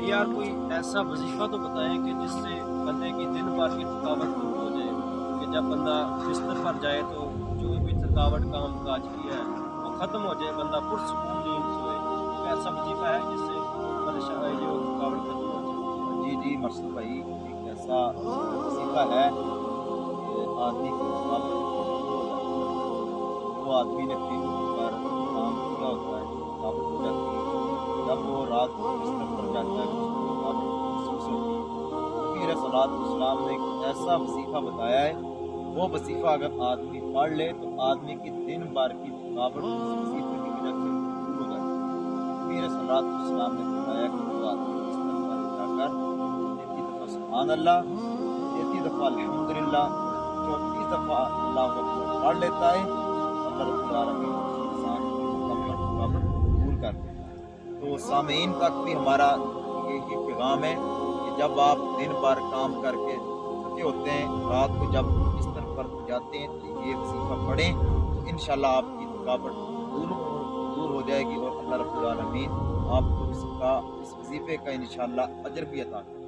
यार कोई ऐसा वजीफा तो बताएं कि जिससे बंदे की दिन भर की थकावट दूर हो जाए, कि जब बंदा बिस्तर पर जाए तो जो भी थकावट काम काज की है वो ख़त्म हो जाए, बंदा पुरसकून नींद सोए। कोई ऐसा वजीफा है जिससे परेशानी जो थकावट खत्म हो जाए? जी जी मकसूद भाई, एक ऐसा वजीफा है कि आदमी की थकावट दूर हो जाती है। जो आदमी ने दिन भर काम किया होता है, थकावट हो जाती है, जब वो रात को बिस्तर पर जाता है उसको थकावट महसूस होती है। नबी अलैहिस्सलाम ने एक ऐसा वजीफा बताया है, वो वजीफा अगर आदमी पढ़ ले तो आदमी की दिन भर की थकावट उस वजीफे की वजह से दूर हो जाती है। नबी अलैहिस्सलाम ने बताया कि जो आदमी बिस्तर पर जाकर 33 दफ़ा सुभान अल्लाह, 33 दफ़ा अल्हम्दुलिल्लाह, 34 दफ़ा अल्लाहु अकबर पढ़ लेता है, अल्लाह रब्बुल आलमीन उस इंसान की मुकम्मल थकावट दूर कर देता है। तो सामीन तक भी हमारा यही पैगाम है कि जब आप दिन भर काम करके थके होते हैं, रात को जब बिस्तर पर जाते हैं तो ये वजीफा पढ़ें तो इंशाल्लाह आपकी थकावट दूर हो जाएगी और अल्लाह रब्बुल आलमीन आपको इस वजीफे का इंशाल्लाह अजर भी अता करें।